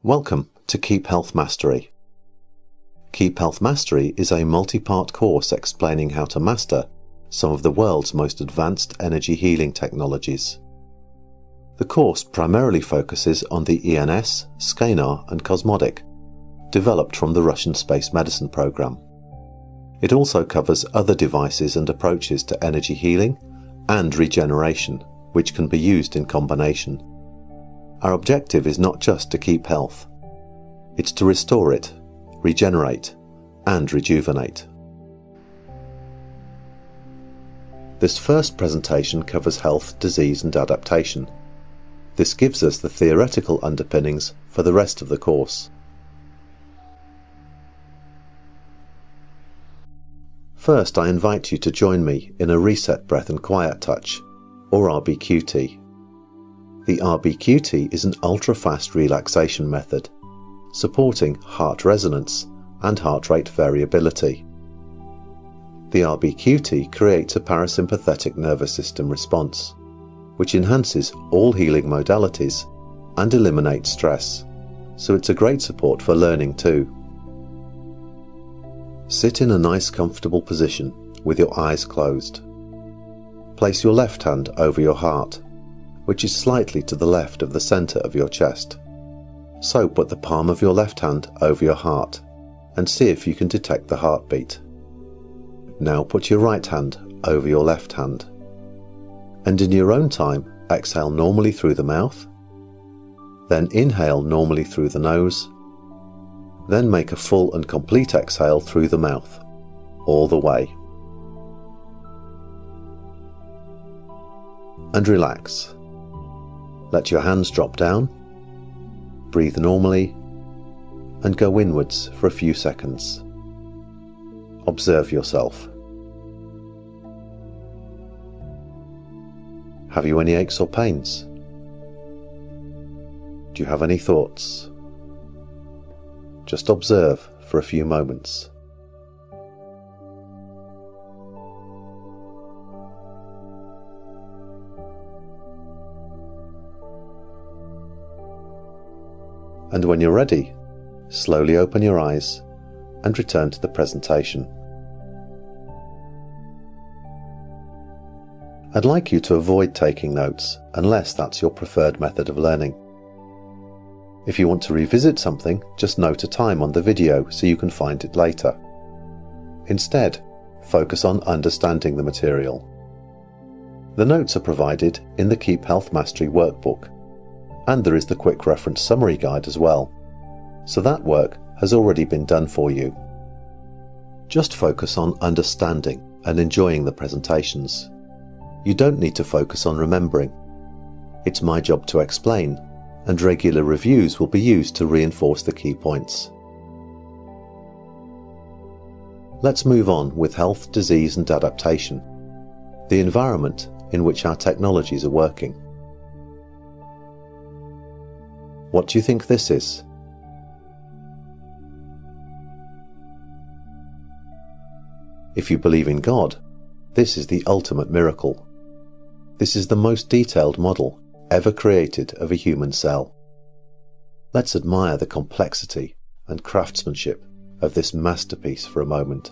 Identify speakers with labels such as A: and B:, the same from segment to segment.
A: Welcome to Keep Health Mastery. Keep Health Mastery is a multi-part course explaining how to master some of the world's most advanced energy healing technologies. The course primarily focuses on the ENS, SCENAR and Cosmodic, developed from the Russian space medicine program. It also covers other devices and approaches to energy healing and regeneration, which can be used in combination. Our objective is not just to keep health, it's to restore it, regenerate, and rejuvenate. This first presentation covers health, disease, and adaptation. This gives us the theoretical underpinnings for the rest of the course. First, I invite you to join me in a reset breath and quiet touch, or RBQT. The RBQT is an ultra-fast relaxation method, supporting heart resonance and heart rate variability. The RBQT creates a parasympathetic nervous system response, which enhances all healing modalities and eliminates stress, so it's a great support for learning too. Sit in a nice comfortable position with your eyes closed. Place your left hand over your heart, which is slightly to the left of the center of your chest. So put the palm of your left hand over your heart and see if you can detect the heartbeat. Now put your right hand over your left hand. And in your own time, exhale normally through the mouth, then inhale normally through the nose, then make a full and complete exhale through the mouth, all the way. And relax. Let your hands drop down, breathe normally, and go inwards for a few seconds. Observe yourself. Have you any aches or pains? Do you have any thoughts? Just observe for a few moments. And when you're ready, slowly open your eyes and return to the presentation. I'd like you to avoid taking notes unless that's your preferred method of learning. If you want to revisit something, just note a time on the video so you can find it later. Instead, focus on understanding the material. The notes are provided in the Keep Health Mastery workbook, and there is the quick reference summary guide as well, so that work has already been done for you. Just focus on understanding and enjoying the presentations. You don't need to focus on remembering. It's my job to explain, and regular reviews will be used to reinforce the key points. Let's move on with health, disease, and adaptation, the environment in which our technologies are working. What do you think this is? If you believe in God, this is the ultimate miracle. This is the most detailed model ever created of a human cell. Let's admire the complexity and craftsmanship of this masterpiece for a moment.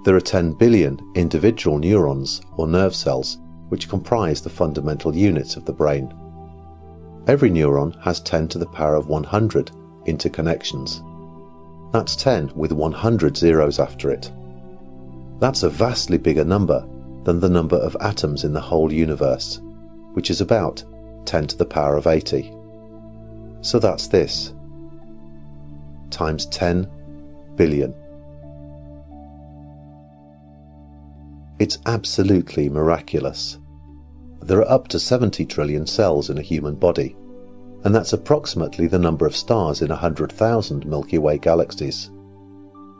A: There are 10 billion individual neurons or nerve cells which comprise the fundamental units of the brain. Every neuron has 10 to the power of 100 interconnections. That's 10 with 100 zeros after it. That's a vastly bigger number than the number of atoms in the whole universe, which is about 10 to the power of 80. So that's this, times 10 billion. It's absolutely miraculous. There are up to 70 trillion cells in a human body, and that's approximately the number of stars in 100,000 Milky Way galaxies.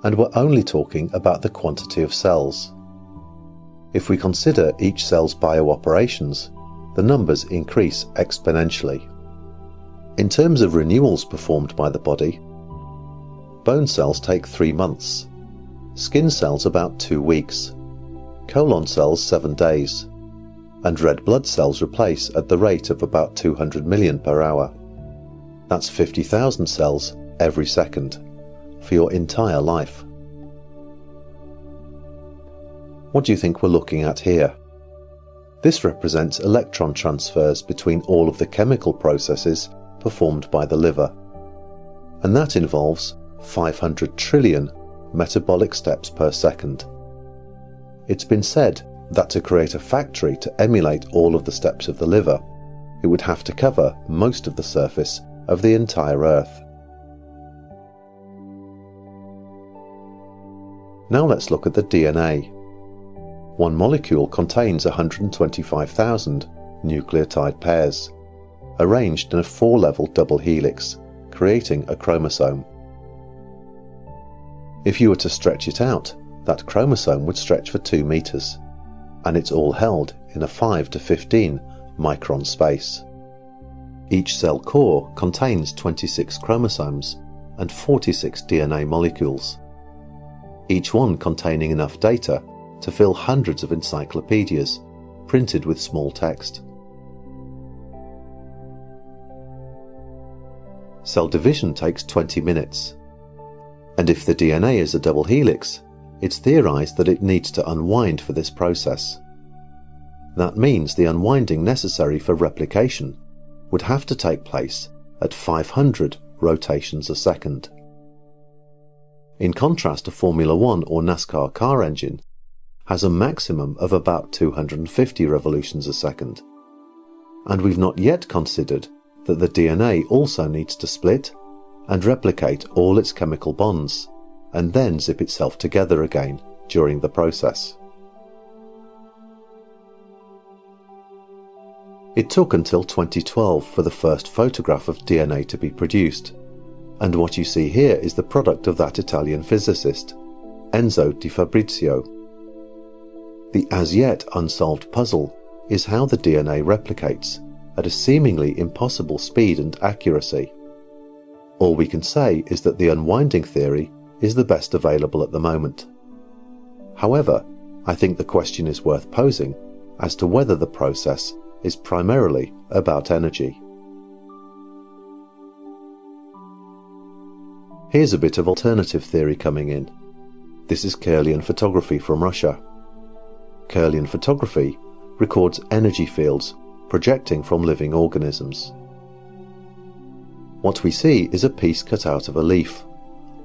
A: And we're only talking about the quantity of cells. If we consider each cell's bio-operations, the numbers increase exponentially. In terms of renewals performed by the body, bone cells take 3 months, skin cells about 2 weeks, colon cells 7 days, and red blood cells replace at the rate of about 200 million per hour. That's 50,000 cells every second, for your entire life. What do you think we're looking at here? This represents electron transfers between all of the chemical processes performed by the liver, and that involves 500 trillion metabolic steps per second. It's been said that to create a factory to emulate all of the steps of the liver, it would have to cover most of the surface of the entire Earth. Now let's look at the DNA. One molecule contains 125,000 nucleotide pairs, arranged in a 4-level double helix, creating a chromosome. If you were to stretch it out, that chromosome would stretch for 2 meters, and it's all held in a 5 to 15 micron space. Each cell core contains 26 chromosomes and 46 DNA molecules, each one containing enough data to fill hundreds of encyclopedias printed with small text. Cell division takes 20 minutes, and if the DNA is a double helix, it's theorized that it needs to unwind for this process. That means the unwinding necessary for replication would have to take place at 500 rotations a second. In contrast, a Formula 1 or NASCAR car engine has a maximum of about 250 revolutions a second, and we've not yet considered that the DNA also needs to split and replicate all its chemical bonds, and then zip itself together again during the process. It took until 2012 for the first photograph of DNA to be produced, and what you see here is the product of that Italian physicist, Enzo Di Fabrizio. The as-yet unsolved puzzle is how the DNA replicates at a seemingly impossible speed and accuracy. All we can say is that the unwinding theory is the best available at the moment. However, I think the question is worth posing as to whether the process is primarily about energy. Here's a bit of alternative theory coming in. This is Kirlian photography from Russia. Kirlian photography records energy fields projecting from living organisms. What we see is a piece cut out of a leaf,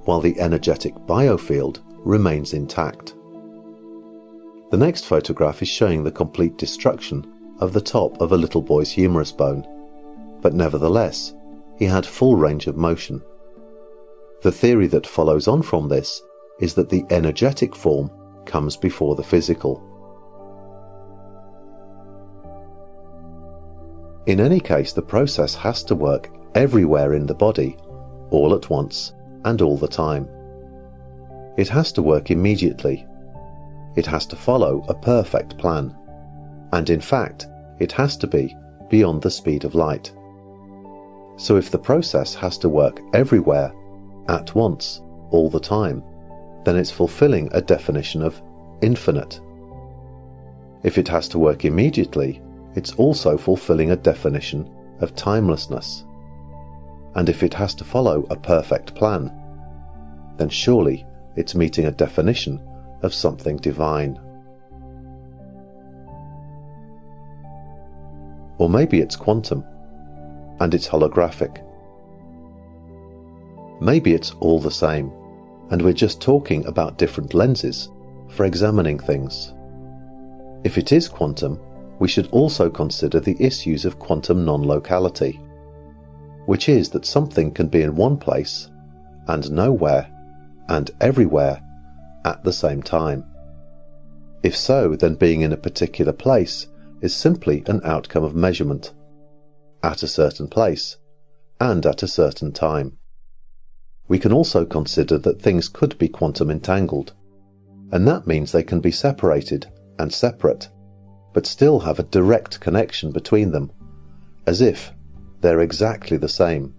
A: while the energetic biofield remains intact. The next photograph is showing the complete destruction of the top of a little boy's humerus bone, but nevertheless, he had full range of motion. The theory that follows on from this is that the energetic form comes before the physical. In any case, the process has to work everywhere in the body, all at once and all the time. It has to work immediately. It has to follow a perfect plan. And in fact, it has to be beyond the speed of light. So if the process has to work everywhere, at once, all the time, then it's fulfilling a definition of infinite. If it has to work immediately, it's also fulfilling a definition of timelessness. And if it has to follow a perfect plan, then surely it's meeting a definition of something divine. Or maybe it's quantum, and it's holographic. Maybe it's all the same, and we're just talking about different lenses for examining things. If it is quantum, we should also consider the issues of quantum non-locality, which is that something can be in one place, and nowhere, and everywhere, at the same time. If so, then being in a particular place is simply an outcome of measurement, at a certain place, and at a certain time. We can also consider that things could be quantum entangled, and that means they can be separated and separate, but still have a direct connection between them, as if they're exactly the same,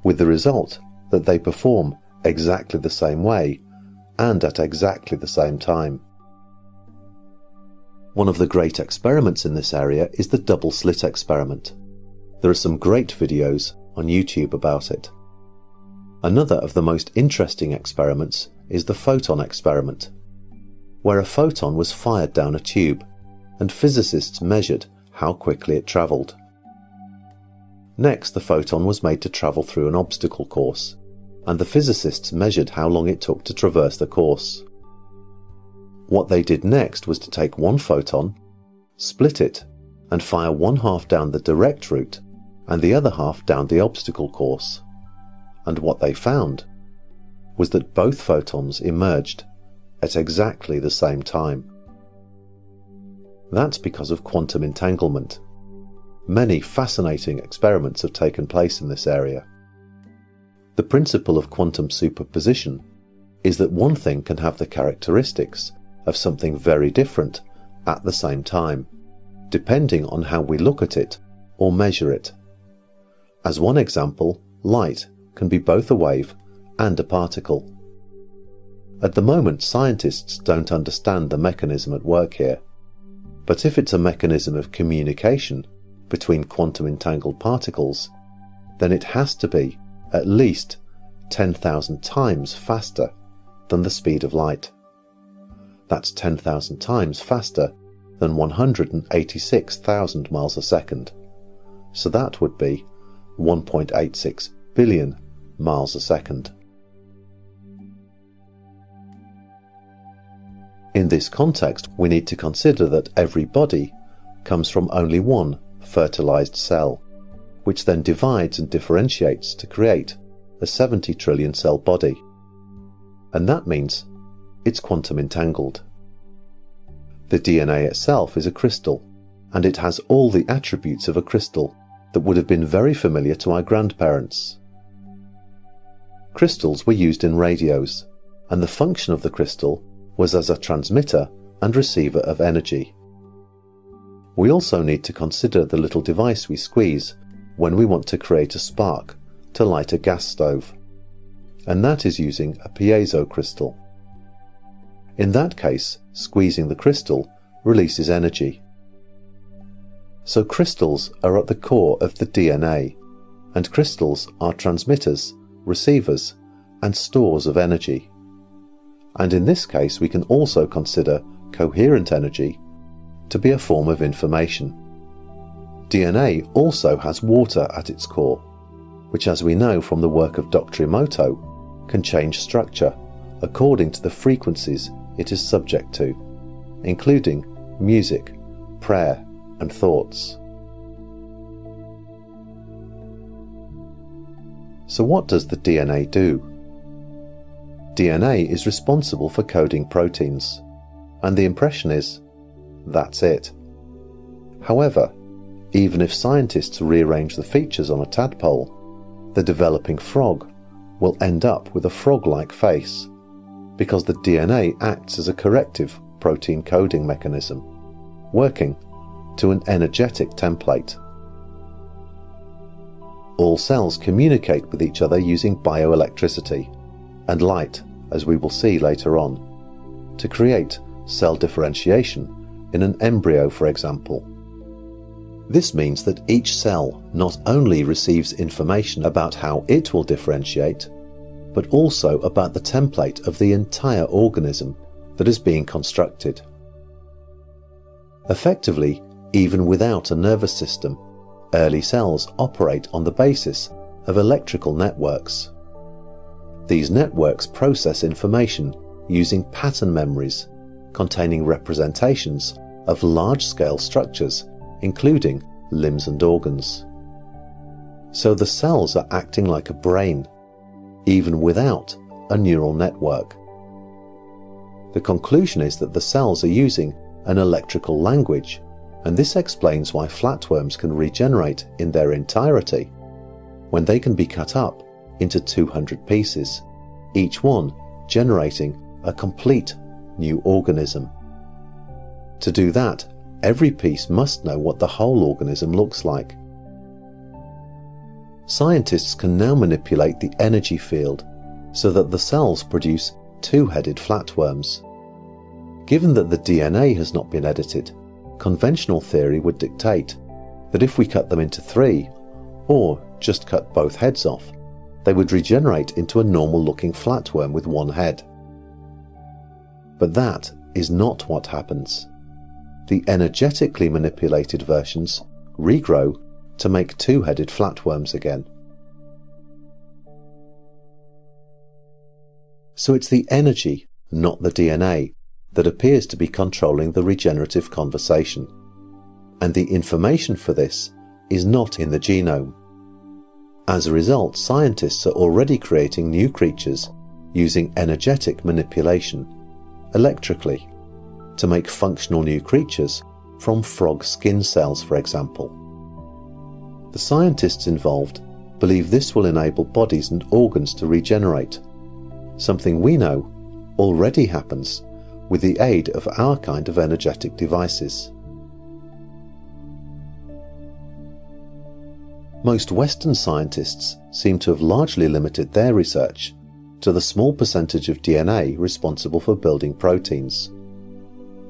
A: with the result that they perform exactly the same way and at exactly the same time. One of the great experiments in this area is the double slit experiment. There are some great videos on YouTube about it. Another of the most interesting experiments is the photon experiment, where a photon was fired down a tube and physicists measured how quickly it travelled. Next, the photon was made to travel through an obstacle course, and the physicists measured how long it took to traverse the course. What they did next was to take one photon, split it, and fire one half down the direct route and the other half down the obstacle course. And what they found was that both photons emerged at exactly the same time. That's because of quantum entanglement. Many fascinating experiments have taken place in this area. The principle of quantum superposition is that one thing can have the characteristics of something very different at the same time, depending on how we look at it or measure it. As one example, light can be both a wave and a particle. At the moment, scientists don't understand the mechanism at work here, but if it's a mechanism of communication between quantum entangled particles, then it has to be at least 10,000 times faster than the speed of light. That's 10,000 times faster than 186,000 miles a second. So that would be 1.86 billion miles a second. In this context, we need to consider that every body comes from only one fertilized cell, which then divides and differentiates to create a 70 trillion cell body. And that means it's quantum entangled. The DNA itself is a crystal, and it has all the attributes of a crystal that would have been very familiar to our grandparents. Crystals were used in radios, and the function of the crystal was as a transmitter and receiver of energy. We also need to consider the little device we squeeze when we want to create a spark to light a gas stove, and that is using a piezo crystal. In that case, squeezing the crystal releases energy. So crystals are at the core of the DNA, and crystals are transmitters, receivers, and stores of energy. And in this case, we can also consider coherent energy to be a form of information. DNA also has water at its core, which, as we know from the work of Dr. Emoto, can change structure according to the frequencies it is subject to, including music, prayer, and thoughts. So what does the DNA do? DNA is responsible for coding proteins, and the impression is, that's it. However, even if scientists rearrange the features on a tadpole, the developing frog will end up with a frog-like face, because the DNA acts as a corrective protein coding mechanism, working to an energetic template. All cells communicate with each other using bioelectricity and light, as we will see later on, to create cell differentiation in an embryo, for example. This means that each cell not only receives information about how it will differentiate, but also about the template of the entire organism that is being constructed. Effectively, even without a nervous system, early cells operate on the basis of electrical networks. These networks process information using pattern memories containing representations of large-scale structures, including limbs and organs. So the cells are acting like a brain, even without a neural network. The conclusion is that the cells are using an electrical language, and this explains why flatworms can regenerate in their entirety when they can be cut up into 200 pieces, each one generating a complete new organism. To do that, every piece must know what the whole organism looks like. Scientists can now manipulate the energy field so that the cells produce two-headed flatworms. Given that the DNA has not been edited, conventional theory would dictate that if we cut them into 3, or just cut both heads off, they would regenerate into a normal-looking flatworm with one head. But that is not what happens. The energetically manipulated versions regrow to make 2-headed flatworms again. So it's the energy, not the DNA, that appears to be controlling the regenerative conversation. And the information for this is not in the genome. As a result, scientists are already creating new creatures using energetic manipulation, electrically, to make functional new creatures from frog skin cells, for example. The scientists involved believe this will enable bodies and organs to regenerate, something we know already happens with the aid of our kind of energetic devices. Most Western scientists seem to have largely limited their research to the small percentage of DNA responsible for building proteins.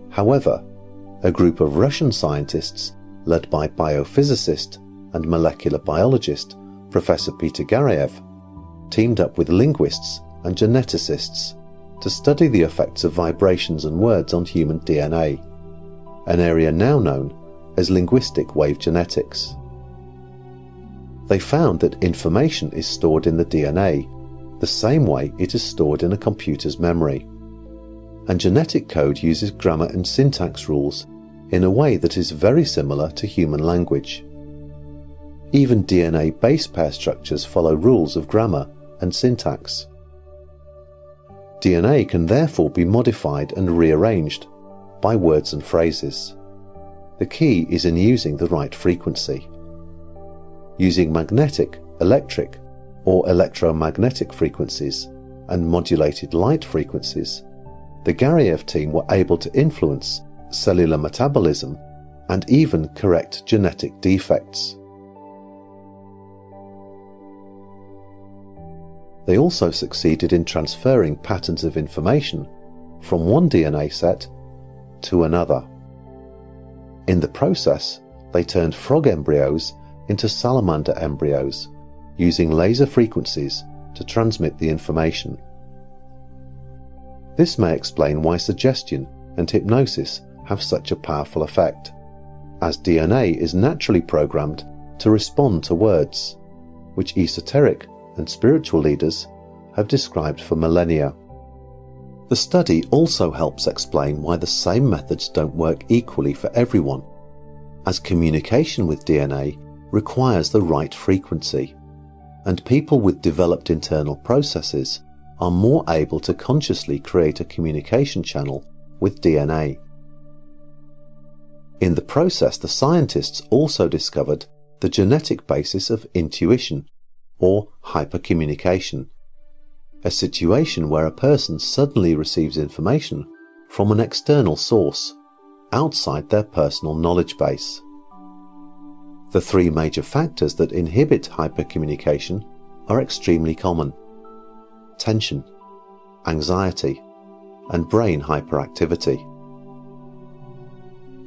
A: However, a group of Russian scientists led by biophysicist and molecular biologist Professor Pyotr Garyaev teamed up with linguists and geneticists to study the effects of vibrations and words on human DNA, an area now known as linguistic wave genetics. They found that information is stored in the DNA the same way it is stored in a computer's memory, and genetic code uses grammar and syntax rules in a way that is very similar to human language. Even DNA base pair structures follow rules of grammar and syntax. DNA can therefore be modified and rearranged by words and phrases. The key is in using the right frequency. Using magnetic, electric, or electromagnetic frequencies and modulated light frequencies, the Garyaev team were able to influence cellular metabolism and even correct genetic defects. They also succeeded in transferring patterns of information from one DNA set to another. In the process, they turned frog embryos into salamander embryos, using laser frequencies to transmit the information. This may explain why suggestion and hypnosis have such a powerful effect, as DNA is naturally programmed to respond to words, which esoteric and spiritual leaders have described for millennia. The study also helps explain why the same methods don't work equally for everyone, as communication with DNA requires the right frequency, and people with developed internal processes are more able to consciously create a communication channel with DNA. In the process, the scientists also discovered the genetic basis of intuition, or hypercommunication, a situation where a person suddenly receives information from an external source, outside their personal knowledge base. The 3 major factors that inhibit hypercommunication are extremely common: tension, anxiety, and brain hyperactivity.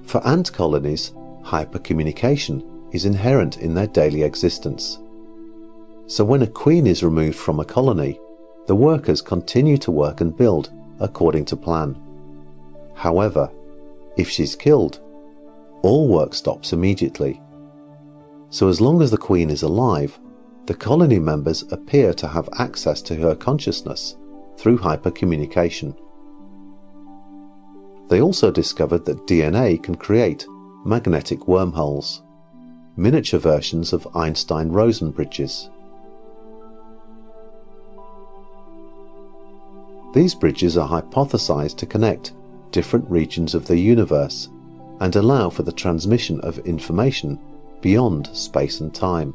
A: For ant colonies, hypercommunication is inherent in their daily existence. So when a queen is removed from a colony, the workers continue to work and build according to plan. However, if she's killed, all work stops immediately. So as long as the queen is alive, the colony members appear to have access to her consciousness through hypercommunication. They also discovered that DNA can create magnetic wormholes, miniature versions of Einstein-Rosen bridges. These bridges are hypothesized to connect different regions of the universe and allow for the transmission of information beyond space and time.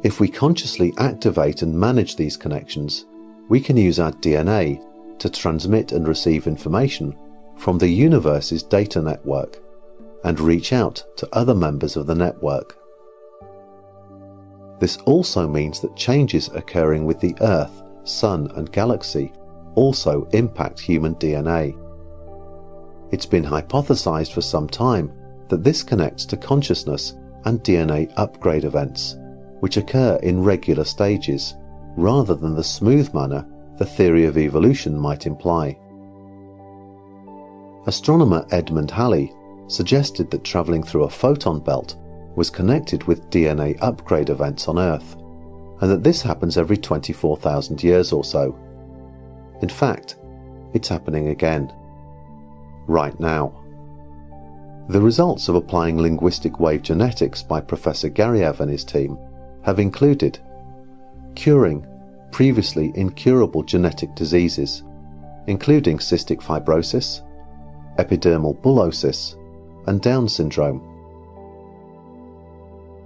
A: If we consciously activate and manage these connections, we can use our DNA to transmit and receive information from the universe's data network and reach out to other members of the network. This also means that changes occurring with the Earth, Sun, and galaxy also impact human DNA. It's been hypothesized for some time that this connects to consciousness and DNA upgrade events, which occur in regular stages, rather than the smooth manner the theory of evolution might imply. Astronomer Edmund Halley suggested that travelling through a photon belt was connected with DNA upgrade events on Earth, and that this happens every 24,000 years or so. In fact, it's happening again. Right now. The results of applying linguistic wave genetics by Professor Garyaev and his team have included curing previously incurable genetic diseases, including cystic fibrosis, epidermal bullosis, and Down syndrome.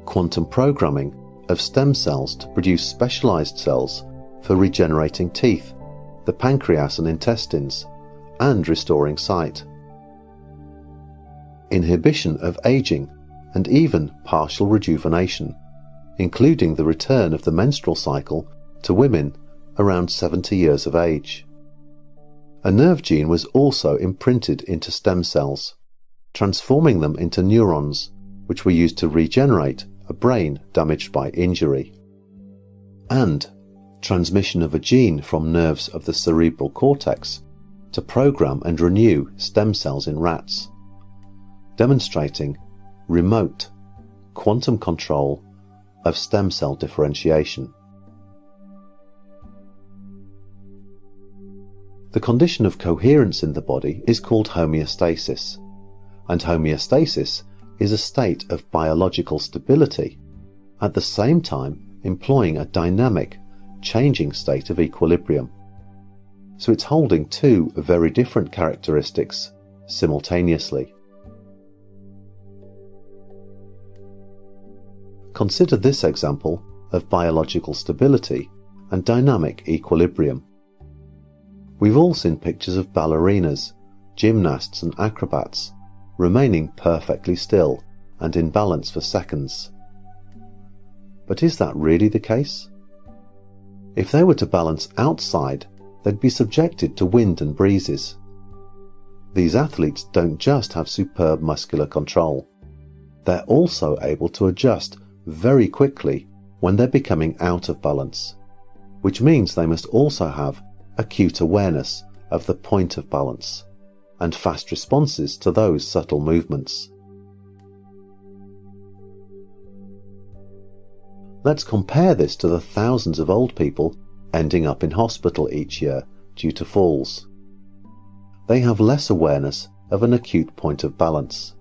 A: Quantum programming of stem cells to produce specialized cells for regenerating teeth, the pancreas and intestines, and restoring sight. Inhibition of aging and even partial rejuvenation, including the return of the menstrual cycle to women around 70 years of age. A nerve gene was also imprinted into stem cells, transforming them into neurons, which were used to regenerate a brain damaged by injury. And transmission of a gene from nerves of the cerebral cortex to program and renew stem cells in rats, demonstrating remote quantum control of stem cell differentiation. The condition of coherence in the body is called homeostasis, and homeostasis is a state of biological stability, at the same time employing a dynamic, changing state of equilibrium. So it's holding two very different characteristics simultaneously. Consider this example of biological stability and dynamic equilibrium. We've all seen pictures of ballerinas, gymnasts and acrobats remaining perfectly still and in balance for seconds. But is that really the case? If they were to balance outside, they'd be subjected to wind and breezes. These athletes don't just have superb muscular control. They're also able to adjust very quickly when they're becoming out of balance, which means they must also have acute awareness of the point of balance and fast responses to those subtle movements. Let's compare this to the thousands of old people ending up in hospital each year due to falls. They have less awareness of an acute point of balance,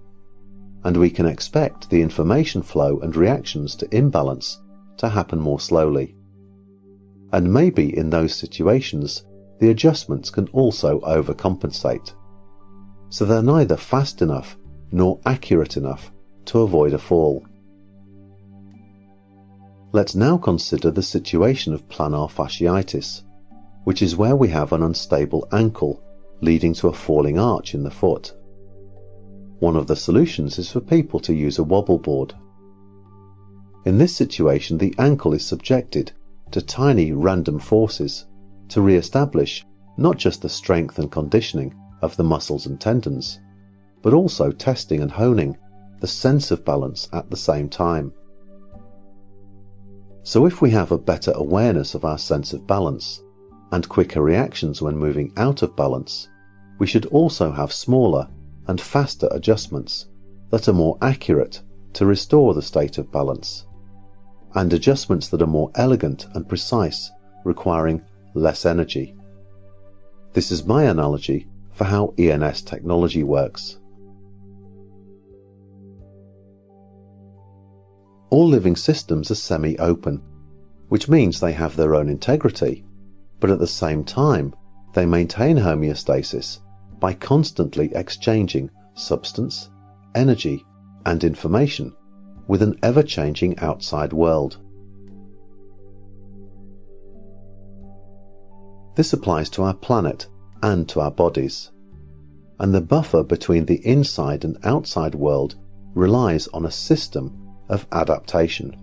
A: and we can expect the information flow and reactions to imbalance to happen more slowly. And maybe in those situations, the adjustments can also overcompensate. So they're neither fast enough nor accurate enough to avoid a fall. Let's now consider the situation of plantar fasciitis, which is where we have an unstable ankle leading to a falling arch in the foot. One of the solutions is for people to use a wobble board. In this situation, the ankle is subjected to tiny random forces to re-establish not just the strength and conditioning of the muscles and tendons, but also testing and honing the sense of balance at the same time. So if we have a better awareness of our sense of balance and quicker reactions when moving out of balance, we should also have smaller and faster adjustments that are more accurate to restore the state of balance, and adjustments that are more elegant and precise, requiring less energy. This is my analogy for how ENS technology works. All living systems are semi-open, which means they have their own integrity, but at the same time they maintain homeostasis by constantly exchanging substance, energy, and information with an ever-changing outside world. This applies to our planet and to our bodies, and the buffer between the inside and outside world relies on a system of adaptation.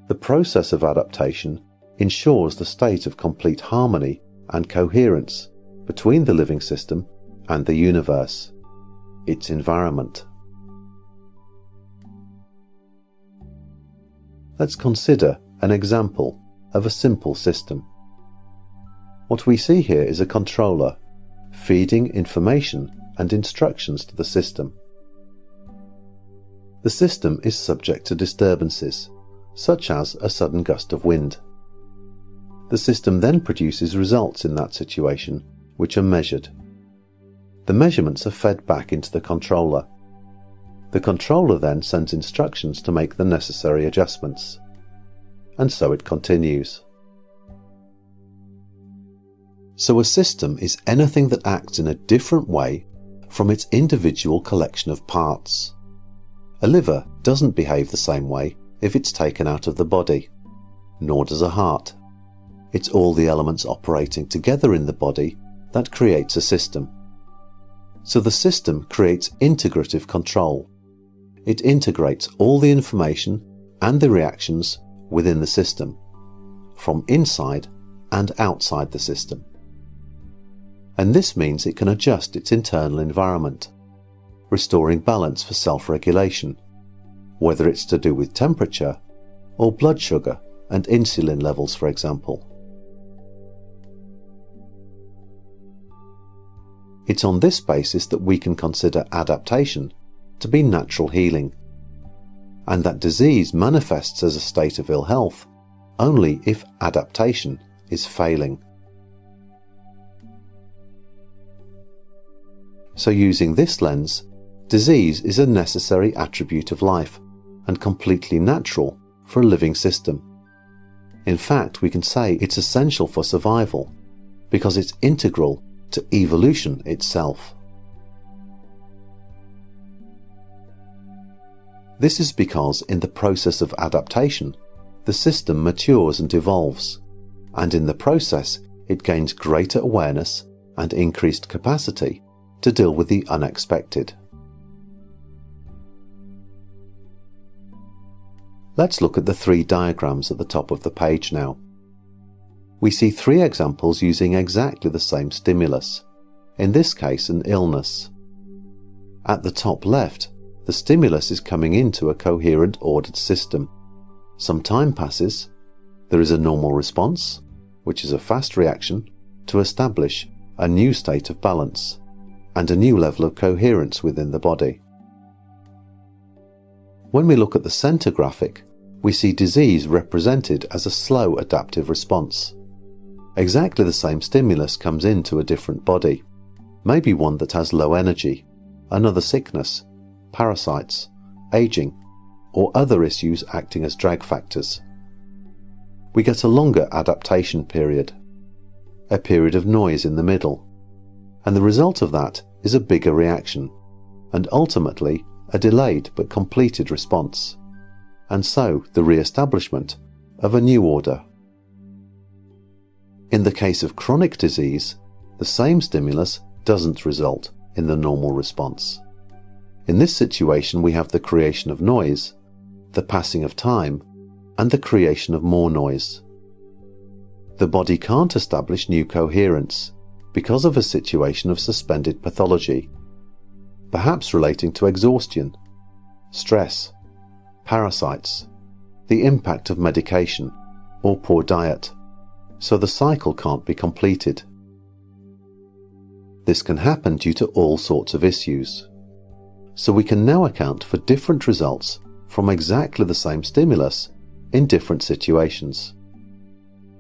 A: The process of adaptation ensures the state of complete harmony and coherence between the living system and the universe, its environment. Let's consider an example of a simple system. What we see here is a controller feeding information and instructions to the system. The system is subject to disturbances, such as a sudden gust of wind. The system then produces results in that situation, which are measured. The measurements are fed back into the controller. The controller then sends instructions to make the necessary adjustments. And so it continues. So a system is anything that acts in a different way from its individual collection of parts. A liver doesn't behave the same way if it's taken out of the body, nor does a heart. It's all the elements operating together in the body that creates a system. So the system creates integrative control. It integrates all the information and the reactions within the system, from inside and outside the system. And this means it can adjust its internal environment, restoring balance for self-regulation, whether it's to do with temperature or blood sugar and insulin levels, for example. It's on this basis that we can consider adaptation to be natural healing, and that disease manifests as a state of ill health only if adaptation is failing. So using this lens, disease is a necessary attribute of life and completely natural for a living system. In fact, we can say it's essential for survival because it's integral to evolution itself. This is because in the process of adaptation, the system matures and evolves, and in the process it gains greater awareness and increased capacity to deal with the unexpected. Let's look at the three diagrams at the top of the page now. We see three examples using exactly the same stimulus, in this case an illness. At the top left, the stimulus is coming into a coherent ordered system. Some time passes, there is a normal response, which is a fast reaction to establish a new state of balance and a new level of coherence within the body. When we look at the center graphic, we see disease represented as a slow adaptive response. Exactly the same stimulus comes into a different body, maybe one that has low energy, another sickness, parasites, aging, or other issues acting as drag factors. We get a longer adaptation period, a period of noise in the middle, and the result of that is a bigger reaction, and ultimately a delayed but completed response, and so the re-establishment of a new order. In the case of chronic disease, the same stimulus doesn't result in the normal response. In this situation we have the creation of noise, the passing of time, and the creation of more noise. The body can't establish new coherence because of a situation of suspended pathology, perhaps relating to exhaustion, stress, parasites, the impact of medication, or poor diet, so the cycle can't be completed. This can happen due to all sorts of issues. So we can now account for different results from exactly the same stimulus in different situations.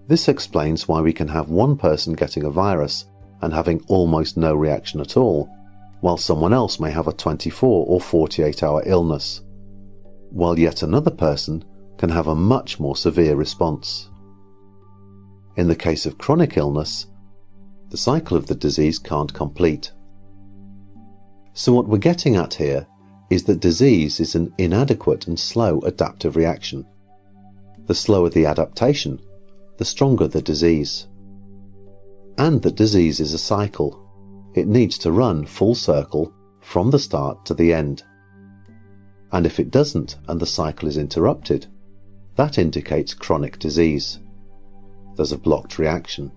A: This explains why we can have one person getting a virus and having almost no reaction at all, while someone else may have a 24 or 48-hour illness, while yet another person can have a much more severe response. In the case of chronic illness, the cycle of the disease can't complete. So what we're getting at here is that disease is an inadequate and slow adaptive reaction. The slower the adaptation, the stronger the disease. And that disease is a cycle. It needs to run full circle from the start to the end. And if it doesn't and the cycle is interrupted, that indicates chronic disease. There's a blocked reaction.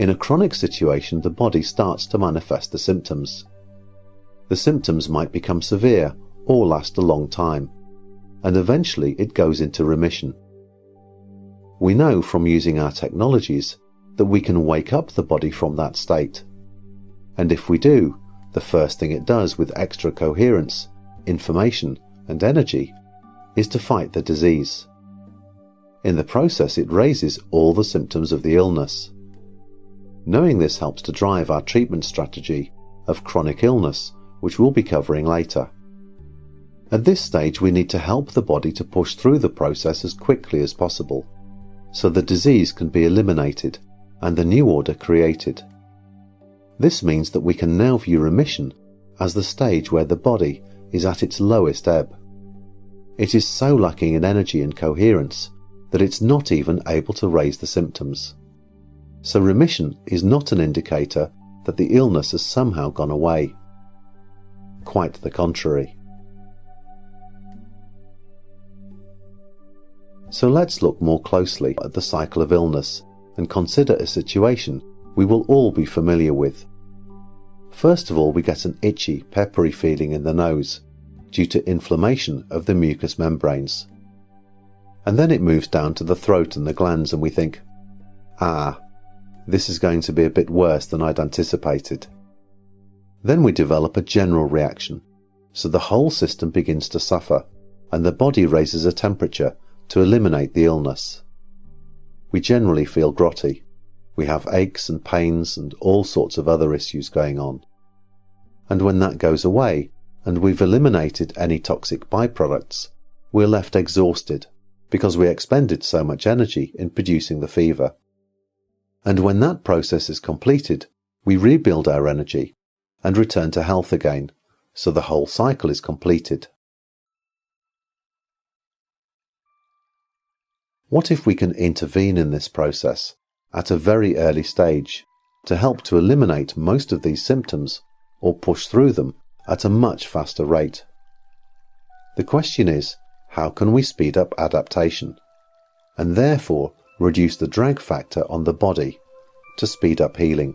A: In a chronic situation, the body starts to manifest the symptoms. The symptoms might become severe or last a long time, and eventually it goes into remission. We know from using our technologies that we can wake up the body from that state. And if we do, the first thing it does with extra coherence, information, and energy is to fight the disease. In the process, it raises all the symptoms of the illness. Knowing this helps to drive our treatment strategy of chronic illness, which we'll be covering later. At this stage, we need to help the body to push through the process as quickly as possible, so the disease can be eliminated and the new order created. This means that we can now view remission as the stage where the body is at its lowest ebb. It is so lacking in energy and coherence that it's not even able to raise the symptoms. So remission is not an indicator that the illness has somehow gone away. Quite the contrary. So let's look more closely at the cycle of illness and consider a situation we will all be familiar with. First of all, we get an itchy, peppery feeling in the nose due to inflammation of the mucous membranes. And then it moves down to the throat and the glands, and we think, this is going to be a bit worse than I'd anticipated. Then we develop a general reaction, so the whole system begins to suffer, and the body raises a temperature to eliminate the illness. We generally feel grotty. We have aches and pains and all sorts of other issues going on. And when that goes away, and we've eliminated any toxic byproducts, we're left exhausted, because we expended so much energy in producing the fever. And when that process is completed, we rebuild our energy and return to health again, so the whole cycle is completed. What if we can intervene in this process at a very early stage to help to eliminate most of these symptoms or push through them at a much faster rate? The question is, how can we speed up adaptation and therefore reduce the drag factor on the body to speed up healing?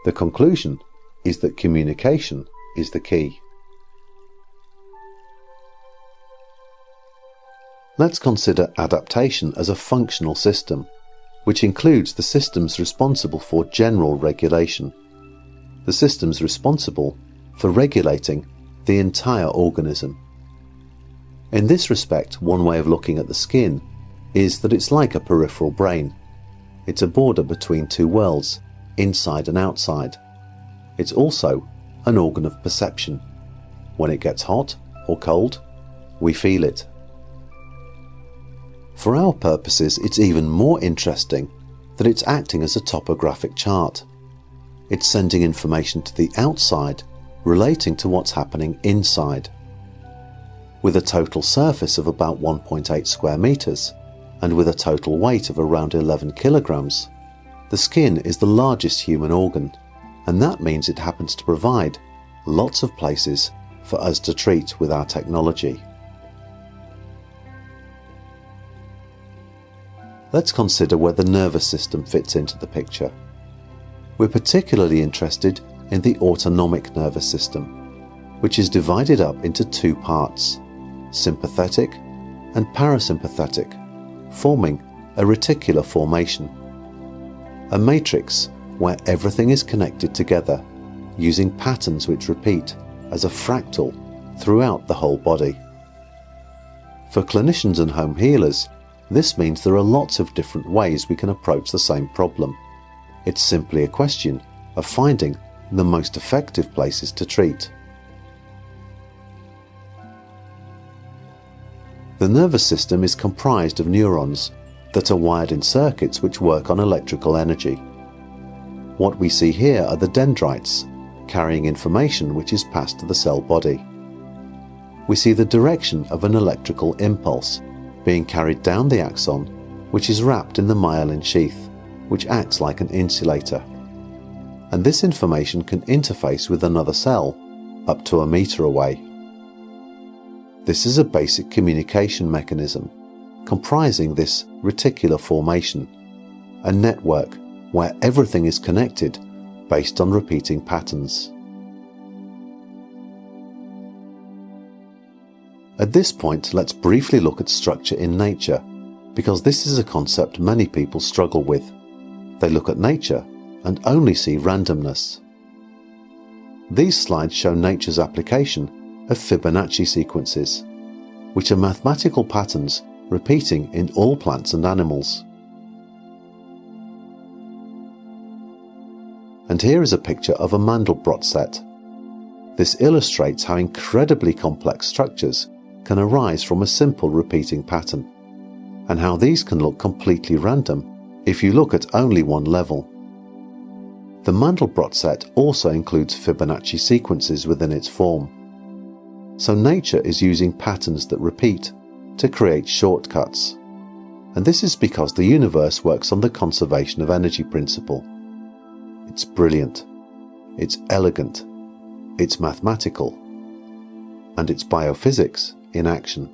A: The conclusion is that communication is the key. Let's consider adaptation as a functional system, which includes the systems responsible for general regulation, the systems responsible for regulating the entire organism. In this respect, one way of looking at the skin is that it's like a peripheral brain. It's a border between two worlds, inside and outside. It's also an organ of perception. When it gets hot or cold, we feel it. For our purposes, it's even more interesting that it's acting as a topographic chart. It's sending information to the outside relating to what's happening inside. With a total surface of about 1.8 square meters and with a total weight of around 11 kilograms, the skin is the largest human organ, and that means it happens to provide lots of places for us to treat with our technology. Let's consider where the nervous system fits into the picture. We're particularly interested in the autonomic nervous system, which is divided up into two parts, sympathetic and parasympathetic, forming a reticular formation, a matrix where everything is connected together using patterns which repeat as a fractal throughout the whole body. For clinicians and home healers, this means there are lots of different ways we can approach the same problem. It's simply a question of finding the most effective places to treat. The nervous system is comprised of neurons that are wired in circuits which work on electrical energy. What we see here are the dendrites, carrying information which is passed to the cell body. We see the direction of an electrical impulse being carried down the axon, which is wrapped in the myelin sheath, which acts like an insulator. And this information can interface with another cell up to a meter away. This is a basic communication mechanism comprising this reticular formation, a network where everything is connected based on repeating patterns. At this point, let's briefly look at structure in nature, because this is a concept many people struggle with. They look at nature and only see randomness. These slides show nature's application of Fibonacci sequences, which are mathematical patterns repeating in all plants and animals. And here is a picture of a Mandelbrot set. This illustrates how incredibly complex structures can arise from a simple repeating pattern, and how these can look completely random if you look at only one level. The Mandelbrot set also includes Fibonacci sequences within its form. So nature is using patterns that repeat to create shortcuts. And this is because the universe works on the conservation of energy principle. It's brilliant, it's elegant, it's mathematical, and it's biophysics in action.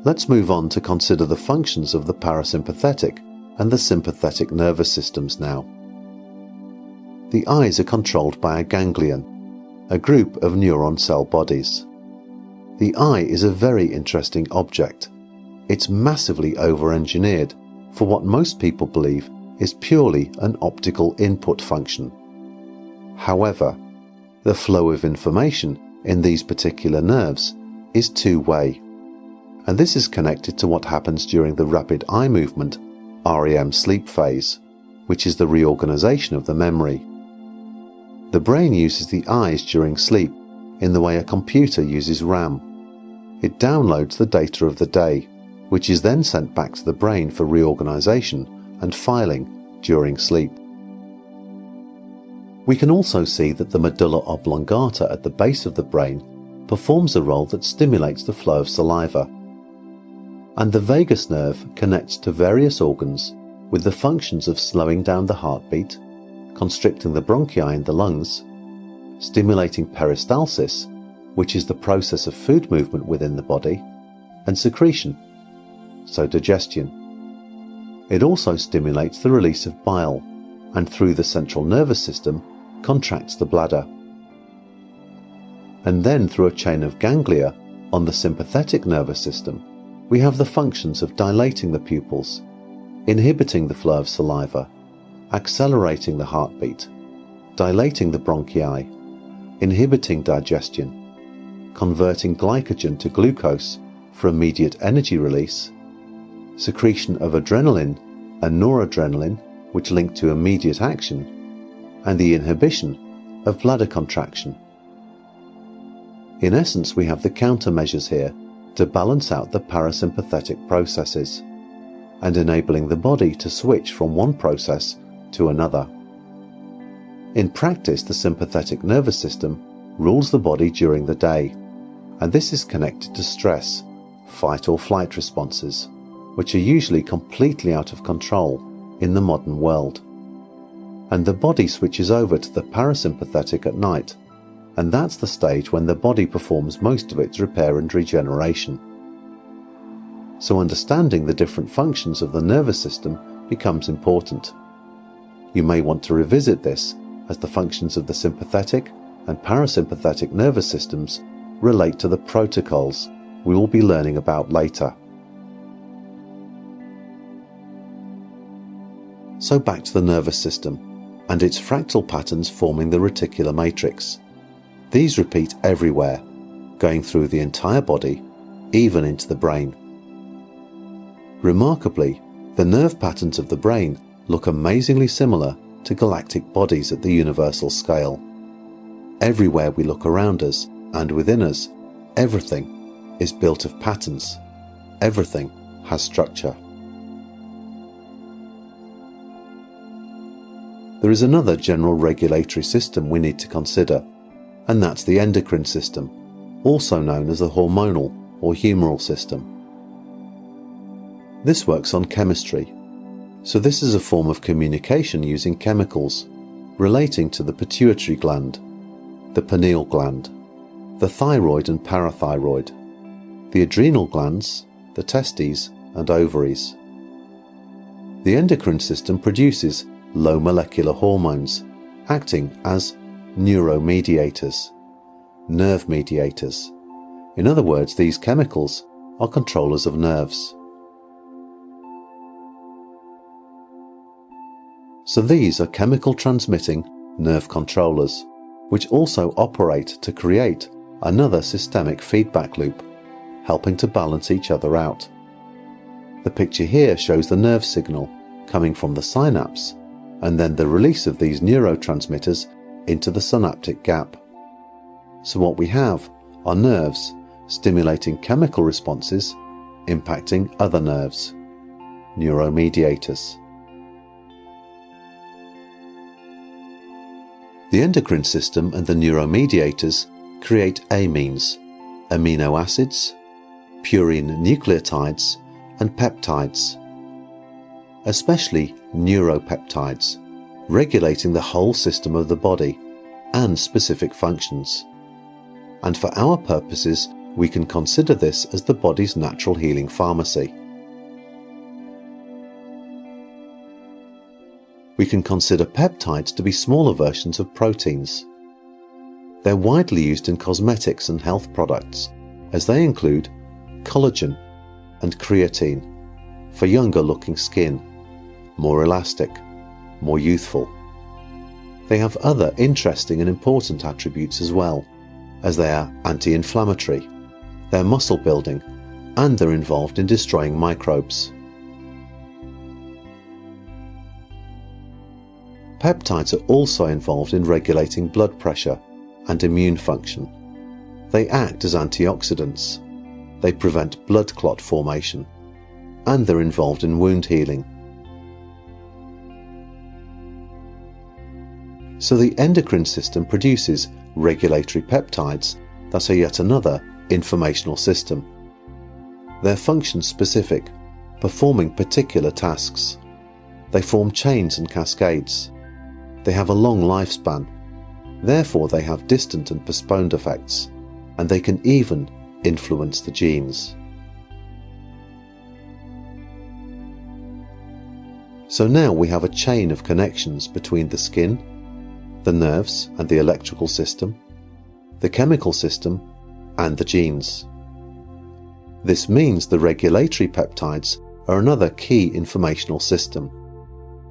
A: Let's move on to consider the functions of the parasympathetic and the sympathetic nervous systems now. The eyes are controlled by a ganglion, a group of neuron cell bodies. The eye is a very interesting object. It's massively over-engineered for what most people believe is purely an optical input function. However, the flow of information in these particular nerves is two-way, and this is connected to what happens during the rapid eye movement, REM sleep phase, which is the reorganization of the memory. The brain uses the eyes during sleep in the way a computer uses RAM. It downloads the data of the day, which is then sent back to the brain for reorganization and filing during sleep. We can also see that the medulla oblongata at the base of the brain performs a role that stimulates the flow of saliva. And the vagus nerve connects to various organs with the functions of slowing down the heartbeat, constricting the bronchi in the lungs, stimulating peristalsis, which is the process of food movement within the body, and secretion, so digestion. It also stimulates the release of bile, and through the central nervous system, contracts the bladder. And then through a chain of ganglia on the sympathetic nervous system, we have the functions of dilating the pupils, inhibiting the flow of saliva, accelerating the heartbeat, dilating the bronchi, inhibiting digestion, converting glycogen to glucose for immediate energy release, secretion of adrenaline and noradrenaline, which link to immediate action, and the inhibition of bladder contraction. In essence, we have the countermeasures here to balance out the parasympathetic processes, and enabling the body to switch from one process to another. In practice, the sympathetic nervous system rules the body during the day, and this is connected to stress, fight or flight responses, which are usually completely out of control in the modern world. And the body switches over to the parasympathetic at night, and that's the stage when the body performs most of its repair and regeneration. So understanding the different functions of the nervous system becomes important. You may want to revisit this as the functions of the sympathetic and parasympathetic nervous systems relate to the protocols we will be learning about later. So back to the nervous system and its fractal patterns forming the reticular matrix. These repeat everywhere, going through the entire body, even into the brain. Remarkably, the nerve patterns of the brain look amazingly similar to galactic bodies at the universal scale. Everywhere we look around us and within us, everything is built of patterns. Everything has structure. There is another general regulatory system we need to consider, and that's the endocrine system, also known as the hormonal or humoral system. This works on chemistry, so this is a form of communication using chemicals relating to the pituitary gland, the pineal gland, the thyroid and parathyroid, the adrenal glands, the testes and ovaries, The endocrine system produces low molecular hormones, acting as neuromediators, nerve mediators. In other words, these chemicals are controllers of nerves. So these are chemical transmitting nerve controllers, which also operate to create another systemic feedback loop, helping to balance each other out. The picture here shows the nerve signal coming from the synapse and then the release of these neurotransmitters into the synaptic gap. So what we have are nerves stimulating chemical responses impacting other nerves, neuromediators. The endocrine system and the neuromediators create amines, amino acids, purine nucleotides, and peptides, especially neuropeptides, regulating the whole system of the body and specific functions. And for our purposes, we can consider this as the body's natural healing pharmacy. We can consider peptides to be smaller versions of proteins. They're widely used in cosmetics and health products, as they include collagen and creatine for younger looking skin, more elastic, more youthful. They have other interesting and important attributes as well, as they are anti-inflammatory, they're muscle building, and they're involved in destroying microbes. Peptides are also involved in regulating blood pressure and immune function. They act as antioxidants. They prevent blood clot formation, and they're involved in wound healing. So the endocrine system produces regulatory peptides that are yet another informational system. They're function-specific, performing particular tasks. They form chains and cascades. They have a long lifespan. Therefore, they have distant and postponed effects, and they can even influence the genes. So now we have a chain of connections between the skin, the nerves and the electrical system, the chemical system, and the genes. This means the regulatory peptides are another key informational system.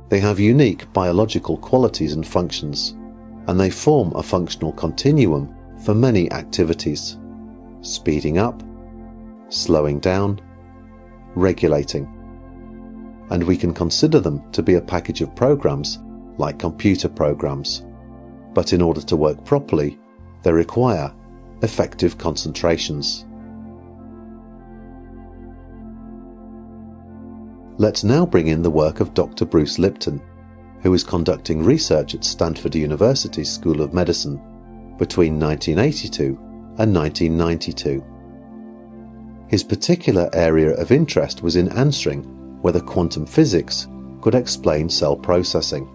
A: They have unique biological qualities and functions, and they form a functional continuum for many activities: speeding up, slowing down, regulating. And we can consider them to be a package of programs like computer programs, but in order to work properly, they require effective concentrations. Let's now bring in the work of Dr. Bruce Lipton, who is conducting research at Stanford University's School of Medicine between 1982 and 1992. His particular area of interest was in answering whether quantum physics could explain cell processing.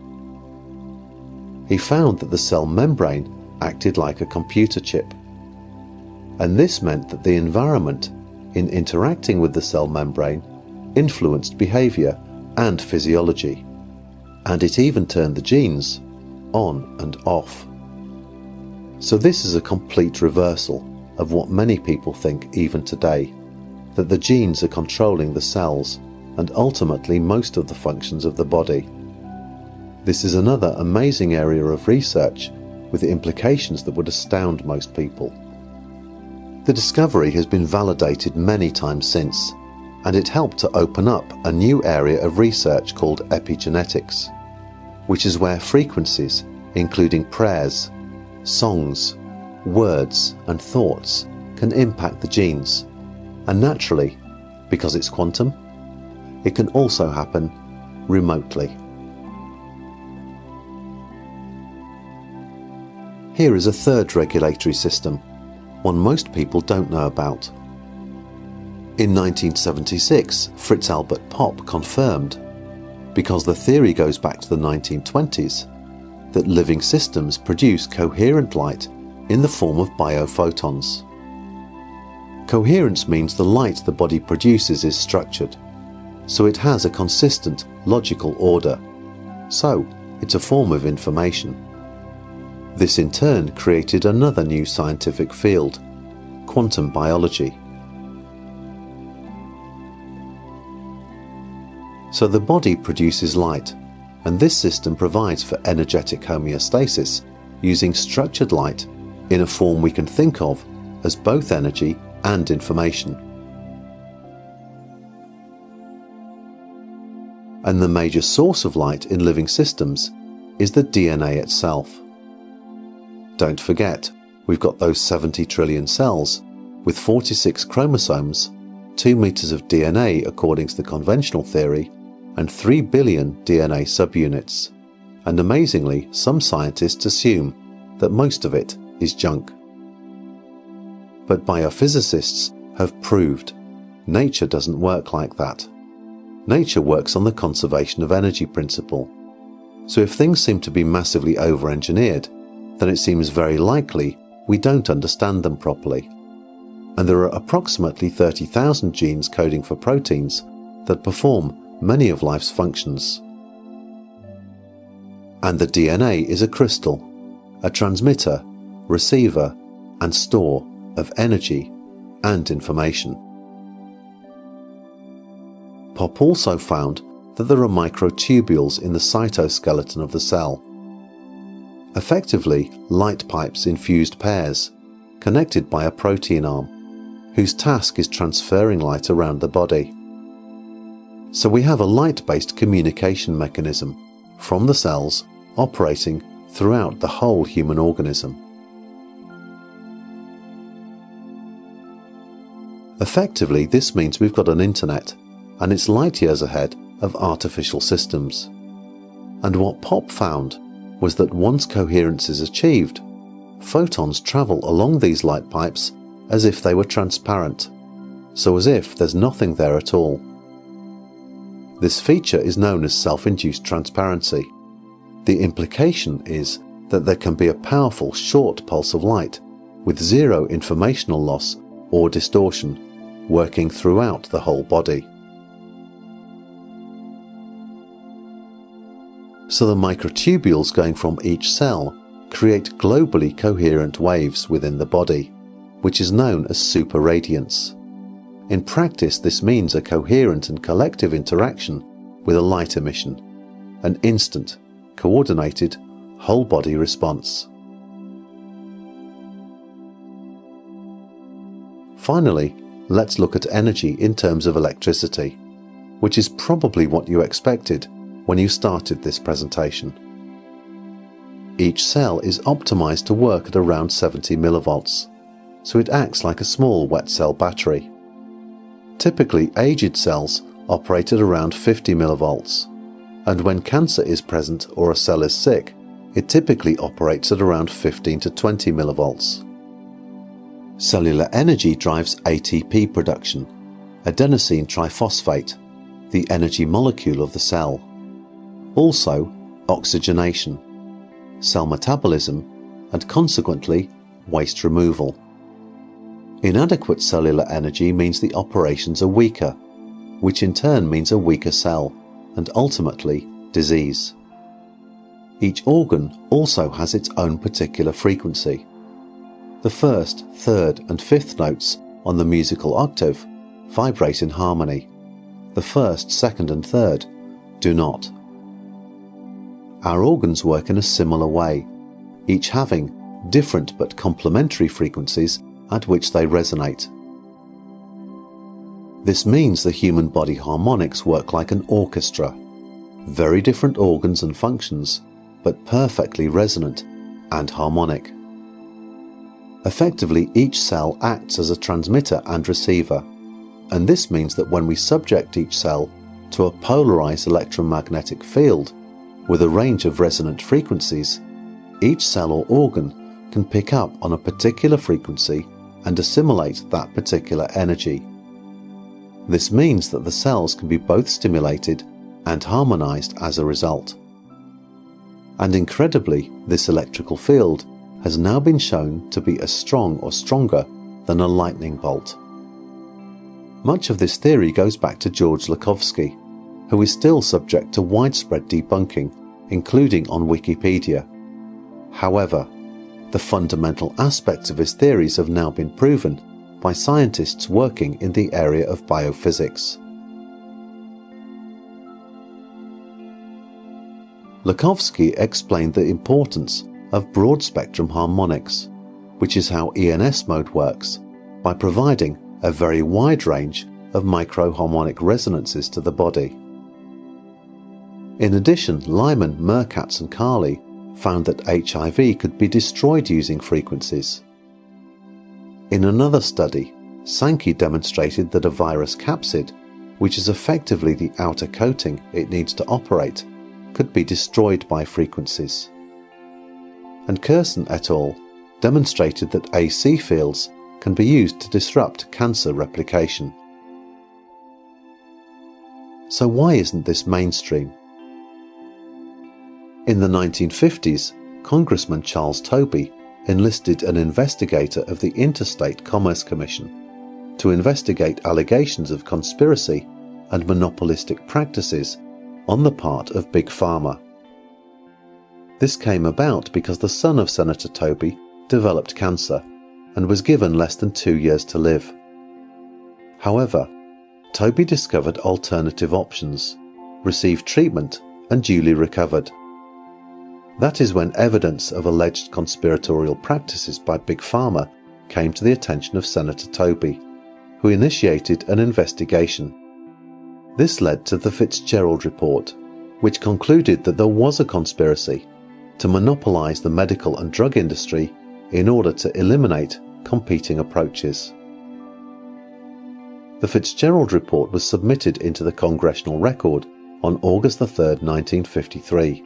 A: He found that the cell membrane acted like a computer chip, and this meant that the environment, in interacting with the cell membrane, influenced behavior and physiology, and it even turned the genes on and off. So this is a complete reversal of what many people think even today, that the genes are controlling the cells and ultimately most of the functions of the body. This is another amazing area of research with implications that would astound most people. The discovery has been validated many times since, and it helped to open up a new area of research called epigenetics, which is where frequencies, including prayers, songs, words, and thoughts, can impact the genes. And naturally, because it's quantum, it can also happen remotely. Here is a third regulatory system, one most people don't know about. In 1976, Fritz Albert Popp confirmed, because the theory goes back to the 1920s, that living systems produce coherent light in the form of biophotons. Coherence means the light the body produces is structured, so it has a consistent logical order. So, it's a form of information. This in turn created another new scientific field, quantum biology. So the body produces light, and this system provides for energetic homeostasis using structured light in a form we can think of as both energy and information. And the major source of light in living systems is the DNA itself. Don't forget, we've got those 70 trillion cells with 46 chromosomes, 2 meters of DNA according to the conventional theory, and 3 billion DNA subunits. And amazingly, some scientists assume that most of it is junk. But biophysicists have proved nature doesn't work like that. Nature works on the conservation of energy principle. So if things seem to be massively over-engineered, then it seems very likely we don't understand them properly. And there are approximately 30,000 genes coding for proteins that perform many of life's functions. And the DNA is a crystal, a transmitter, receiver, and store of energy and information. Popp also found that there are microtubules in the cytoskeleton of the cell. Effectively, light pipes in fused pairs, connected by a protein arm, whose task is transferring light around the body. So we have a light-based communication mechanism from the cells operating throughout the whole human organism. Effectively, this means we've got an internet, and it's light years ahead of artificial systems. And what Popp found was that once coherence is achieved, photons travel along these light pipes as if they were transparent, so as if there's nothing there at all. This feature is known as self-induced transparency. The implication is that there can be a powerful short pulse of light with zero informational loss or distortion, working throughout the whole body. So the microtubules going from each cell create globally coherent waves within the body, which is known as superradiance. In practice, this means a coherent and collective interaction with a light emission, an instant, coordinated, whole-body response. Finally, let's look at energy in terms of electricity, which is probably what you expected when you started this presentation. Each cell is optimized to work at around 70 millivolts, so it acts like a small wet cell battery. Typically, aged cells operate at around 50 millivolts, and when cancer is present or a cell is sick, it typically operates at around 15 to 20 millivolts. Cellular energy drives ATP production, adenosine triphosphate, the energy molecule of the cell. Also, oxygenation, cell metabolism, and consequently, waste removal. Inadequate cellular energy means the operations are weaker, which in turn means a weaker cell, and ultimately, disease. Each organ also has its own particular frequency. The first, third, and fifth notes on the musical octave vibrate in harmony. The first, second, and third do not. Our organs work in a similar way, each having different but complementary frequencies at which they resonate. This means the human body harmonics work like an orchestra, very different organs and functions, but perfectly resonant and harmonic. Effectively, each cell acts as a transmitter and receiver, and this means that when we subject each cell to a polarized electromagnetic field with a range of resonant frequencies, each cell or organ can pick up on a particular frequency and assimilate that particular energy. This means that the cells can be both stimulated and harmonized as a result. And incredibly, this electrical field has now been shown to be as strong or stronger than a lightning bolt. Much of this theory goes back to George Lakhovsky, who is still subject to widespread debunking, including on Wikipedia. However, the fundamental aspects of his theories have now been proven by scientists working in the area of biophysics. Lakhovsky explained the importance of broad-spectrum harmonics, which is how ENS mode works, by providing a very wide range of microharmonic resonances to the body. In addition, Lyman, Merkatz and Carli found that HIV could be destroyed using frequencies. In another study, Sankey demonstrated that a virus capsid, which is effectively the outer coating it needs to operate, could be destroyed by frequencies. And Kirsten et al. Demonstrated that AC fields can be used to disrupt cancer replication. So why isn't this mainstream? In the 1950s, Congressman Charles Tobey enlisted an investigator of the Interstate Commerce Commission to investigate allegations of conspiracy and monopolistic practices on the part of Big Pharma. This came about because the son of Senator Tobey developed cancer and was given less than 2 years to live. However, Tobey discovered alternative options, received treatment and duly recovered. That is when evidence of alleged conspiratorial practices by Big Pharma came to the attention of Senator Tobey, who initiated an investigation. This led to the Fitzgerald Report, which concluded that there was a conspiracy to monopolize the medical and drug industry in order to eliminate competing approaches. The Fitzgerald Report was submitted into the Congressional Record on August 3, 1953.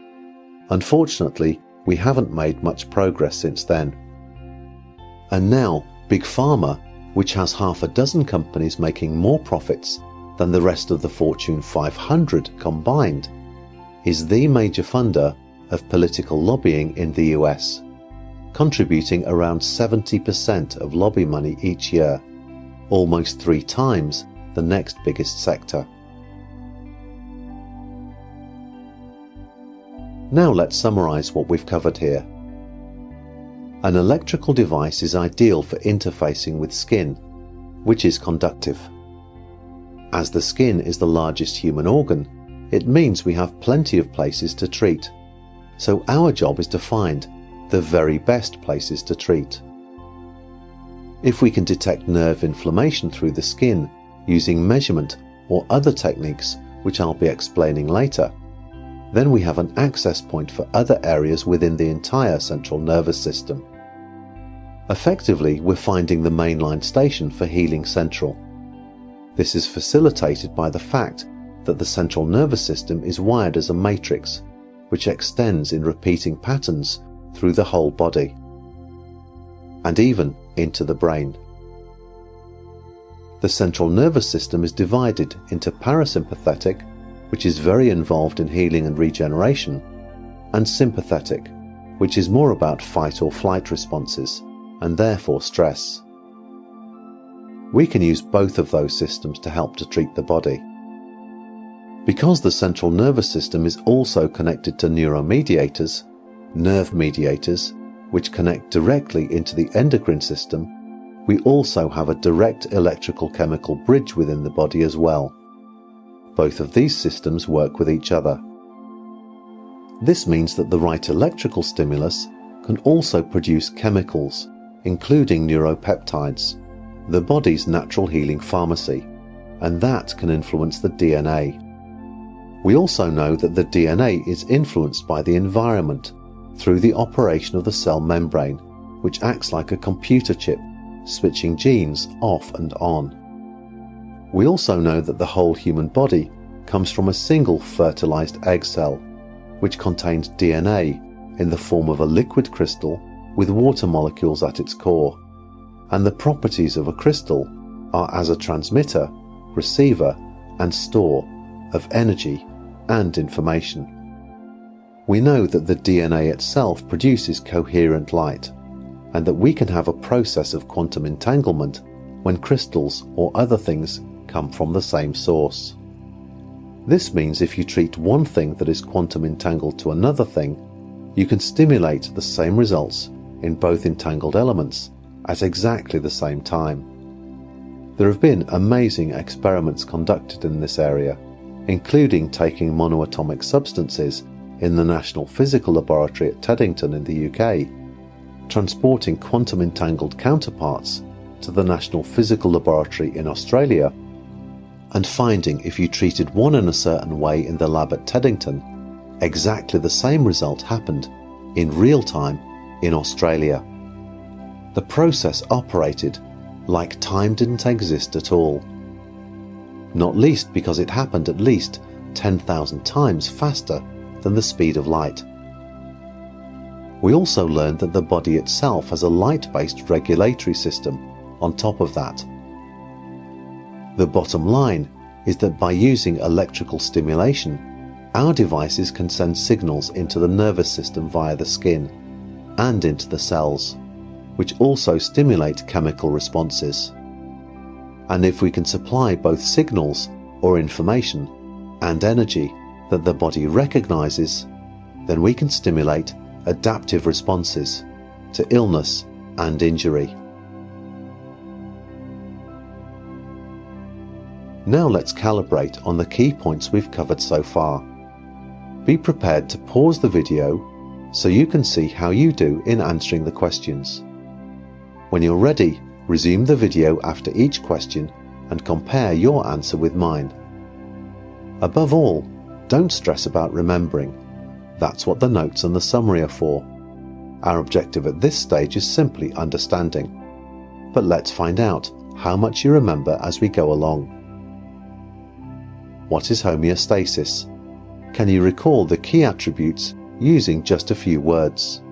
A: Unfortunately, we haven't made much progress since then. And now, Big Pharma, which has half a dozen companies making more profits than the rest of the Fortune 500 combined, is the major funder of political lobbying in the US, contributing around 70% of lobby money each year, almost 3 times the next biggest sector. Now let's summarize what we've covered here. An electrical device is ideal for interfacing with skin, which is conductive. As the skin is the largest human organ, it means we have plenty of places to treat. So our job is to find the very best places to treat. If we can detect nerve inflammation through the skin using measurement or other techniques, which I'll be explaining later, then we have an access point for other areas within the entire central nervous system. Effectively, we're finding the mainline station for healing central. This is facilitated by the fact that the central nervous system is wired as a matrix, which extends in repeating patterns through the whole body, and even into the brain. The central nervous system is divided into parasympathetic, which is very involved in healing and regeneration, and sympathetic, which is more about fight or flight responses, and therefore stress. We can use both of those systems to help to treat the body. Because the central nervous system is also connected to neuromediators, nerve mediators, which connect directly into the endocrine system, we also have a direct electrical chemical bridge within the body as well. Both of these systems work with each other. This means that the right electrical stimulus can also produce chemicals, including neuropeptides, the body's natural healing pharmacy, and that can influence the DNA. We also know that the DNA is influenced by the environment through the operation of the cell membrane, which acts like a computer chip, switching genes off and on. We also know that the whole human body comes from a single fertilized egg cell, which contains DNA in the form of a liquid crystal with water molecules at its core, and the properties of a crystal are as a transmitter, receiver, and store of energy and information. We know that the DNA itself produces coherent light, and that we can have a process of quantum entanglement when crystals or other things come from the same source. This means if you treat one thing that is quantum entangled to another thing, you can stimulate the same results in both entangled elements at exactly the same time. There have been amazing experiments conducted in this area, including taking monoatomic substances in the National Physical Laboratory at Teddington in the UK, transporting quantum entangled counterparts to the National Physical Laboratory in Australia, and finding if you treated one in a certain way in the lab at Teddington, exactly the same result happened in real time in Australia. The process operated like time didn't exist at all, not least because it happened at least 10,000 times faster than the speed of light. We also learned that the body itself has a light-based regulatory system on top of that. The bottom line is that by using electrical stimulation, our devices can send signals into the nervous system via the skin and into the cells, which also stimulate chemical responses. And if we can supply both signals or information and energy that the body recognizes, then we can stimulate adaptive responses to illness and injury. Now let's calibrate on the key points we've covered so far. Be prepared to pause the video so you can see how you do in answering the questions. When you're ready, resume the video after each question and compare your answer with mine. Above all, don't stress about remembering. That's what the notes and the summary are for. Our objective at this stage is simply understanding. But let's find out how much you remember as we go along. What is homeostasis? Can you recall the key attributes using just a few words?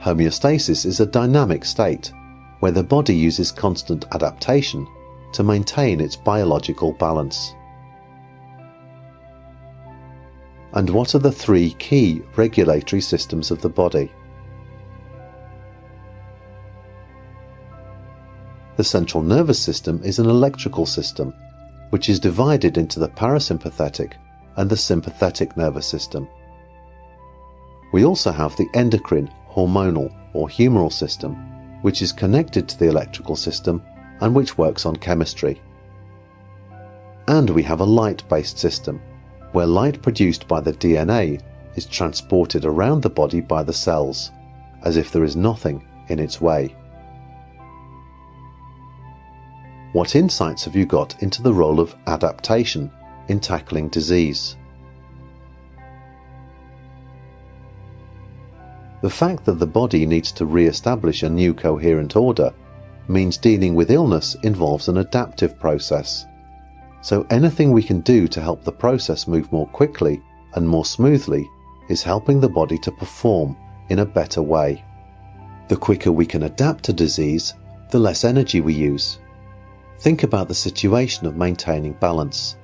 A: Homeostasis is a dynamic state where the body uses constant adaptation to maintain its biological balance. And what are the three key regulatory systems of the body? The central nervous system is an electrical system, which is divided into the parasympathetic and the sympathetic nervous system. We also have the endocrine, hormonal or humoral system, which is connected to the electrical system and which works on chemistry. And we have a light-based system, where light produced by the DNA is transported around the body by the cells, as if there is nothing in its way. What insights have you got into the role of adaptation in tackling disease? The fact that the body needs to re-establish a new coherent order means dealing with illness involves an adaptive process. So anything we can do to help the process move more quickly and more smoothly is helping the body to perform in a better way. The quicker we can adapt to disease, the less energy we use. Think about the situation of maintaining balance.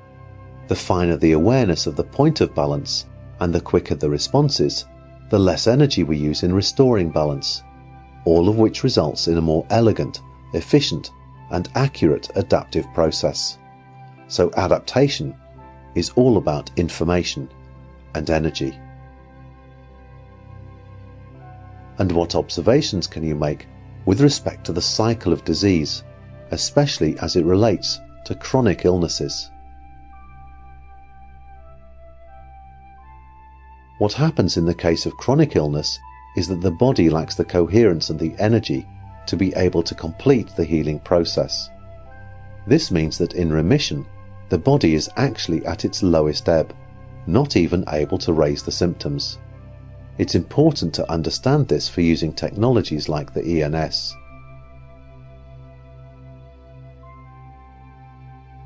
A: The finer the awareness of the point of balance and the quicker the responses, the less energy we use in restoring balance, all of which results in a more elegant, efficient, and accurate adaptive process. So adaptation is all about information and energy. And what observations can you make with respect to the cycle of disease, especially as it relates to chronic illnesses? What happens in the case of chronic illness is that the body lacks the coherence and the energy to be able to complete the healing process. This means that in remission, the body is actually at its lowest ebb, not even able to raise the symptoms. It's important to understand this for using technologies like the ENS.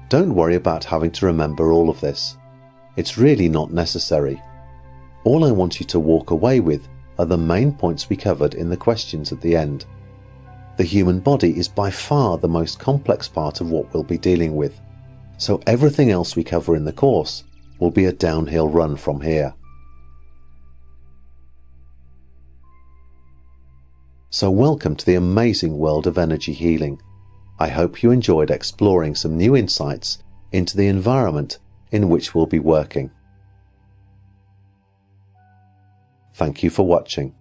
A: Don't worry about having to remember all of this. It's really not necessary. All I want you to walk away with are the main points we covered in the questions at the end. The human body is by far the most complex part of what we'll be dealing with, so everything else we cover in the course will be a downhill run from here. So welcome to the amazing world of energy healing. I hope you enjoyed exploring some new insights into the environment in which we'll be working. Thank you for watching.